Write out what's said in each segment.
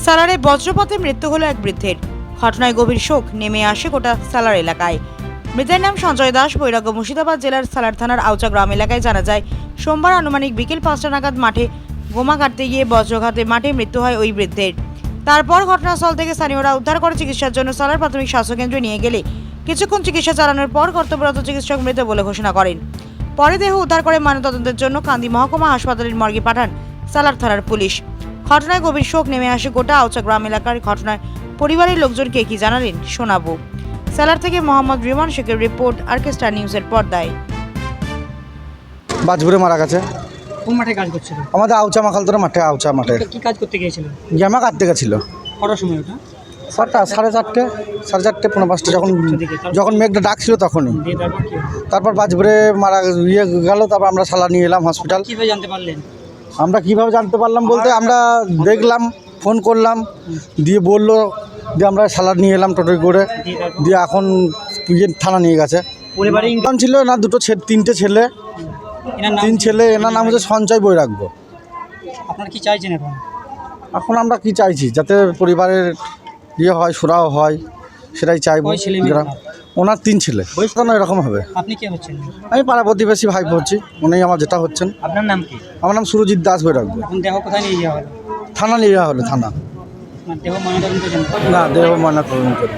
সালারে বজ্রপাতে মৃত্যু হলো এক বৃদ্ধের। ঘটনায় গভীর শোক নেমে আসে গোটা সালার এলাকায়। মৃতের নাম সঞ্জয় দাস, বৈরাগ্য মুর্শিদাবাদ জেলার সালার থানার আউচা গ্রাম এলাকায়। জানা যায়, সোমবার আনুমানিক বিকেল 5টা নাগাদ মাঠে গোমা কাটতে গিয়ে বজ্রঘাতে মাঠে মৃত্যু হয় ওই বৃদ্ধের। তারপর ঘটনাস্থল থেকে স্থানীয়রা উদ্ধার করে চিকিৎসার জন্য সালার প্রাথমিক স্বাস্থ্যকেন্দ্রে নিয়ে গেলে কিছুক্ষণ চিকিৎসা চালানোর পর কর্তব্যরত চিকিৎসক মৃত বলে ঘোষণা করেন। পরে দেহ উদ্ধার করে ময়নাতদন্তের জন্য কান্দি মহকুমা হাসপাতালের মর্গে পাঠান সালার থানার পুলিশ। ঘটনায় গভীর শোক নেমে আসে গোটা আউচা গ্রাম এলাকার। ঘটনায় পরিবারের লোকজনকে কি জানালেন শোনাবো। সালার থেকে মোহাম্মদ রিমান শেখের রিপোর্ট, আর্কেস্ট্রা নিউজের পর্দায়। বাজপুরে মারা গেছে। কোন মাঠে কাজ করছিল? আমাদের আউচা মাখালতোরা মাঠে, আউচা মাঠে কি কাজ করতে গিয়েছিল? জামা কাটতে গেছিল। কটার সময় ওটা? 4:30, 4:30, 5:30 যখন মেঘটা ডাকছিল তখনই। দিয়ে তারপর কি হলো? তারপর বাজপুরে মারা গেল। তারপর আমরা সালা নিয়ে এলাম হসপিটাল। কিভাবে জানতে পারলেন? আমরা কিভাবে জানতে পারলাম বলতে আমরা দেখলাম, ফোন করলাম, দিয়ে বললো, দিয়ে আমরা সালা নিয়ে এলাম টোটোয় করে। দিয়ে তারপর দিয়ে এখন থানা নিয়ে গেছে। পরিবারে ইনকাম ছিল না, তিনটে ছেলে, এনার নাম 3 ছেলে। এনার নাম হচ্ছে সঞ্জয় বৈরাগ্য। আপনারা কি চাইছেন এখন? এখন আমরা কি চাইছি, যাতে পরিবারের হয়, সুরাও হয়, সেটাই চাইবো। কয় ছেলে মেয়ে? ওনার 3 ছেলে। বয়স কেন এরকম হবে? আপনি কে হচ্ছেন? আমি পাড়া প্রতিবেশী ভাই হচ্ছি, উনি আমার যেটা হচ্ছেন। আপনার নাম কি? আমার নাম সুরজিৎ দাস বৈরাগ্য। এখন দেহ কোথায় নিয়ে যাওয়া হলো? থানা নিয়ে যাওয়া হলো, থানা। আপনার দেহ ময়নাতদন্ত জন্য না, দেহ ময়না তদন্ত করে।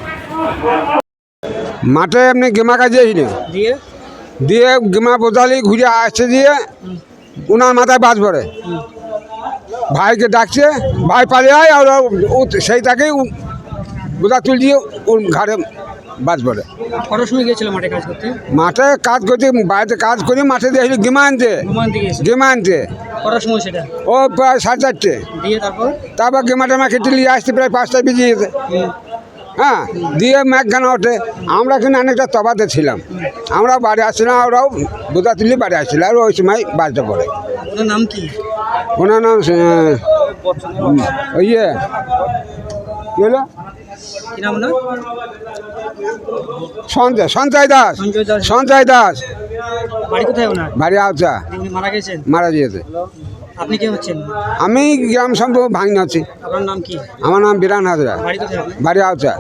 মাঠে এমনি গেমা কাজে দিয়ে দিয়ে গেমা বোঝালি ঘুরে আসছে, দিয়ে ওনার মাথায় বাজ পড়ে। ভাইকে ডাকছে, ভাই পালিয়ে আয়, আর ও সেই তাকেই বোঝা তুল দিয়ে ওর ঘাড়ে বাজ পড়ে। কটার সময় গিয়েছিল মাঠে কাজ করতে? মাঠে কাজ করতে, বাড়িতে কাজ করি, মাঠে দিয়ে গেমা আনতে, ঘুমান দিকে গিয়েছিল। গেমা আনতে। কটার সময় সেটা? ও প্রায় 4:30। দিয়ে তারপর তারপর গেমা টেমা কেটে নিয়ে আসতে প্রায় 5টায় বেজে যেতে। হ্যাঁ, দিয়ে ম্যাঘখানা ওঠে। আমরা কিন্তু অনেকটা তবাতে ছিলাম। আমরা বাড়ি আসছিলাম, ওরাও বোঝা তুলি বাড়ি আসছিল, আর ওই সময় বাজতে পড়ে। ওনার নাম কি? ওনার নাম ওই কি হলো, কি নাম না? সঞ্জয় দাস। সঞ্জয় দাস। সঞ্জয় দাস বাড়ি কোথায় ওনার? বাড়ি আওচা। উনি মারা গেছেন। মারা গিয়েছে। আপনি কে হচ্ছেন? আমি গ্রাম সম্পর্ক ভাঙি আছি। আপনার নাম কি? আমার নাম বিরান হাজরা, বাড়ি কোথায় আপনার? বাড়ি আওচা।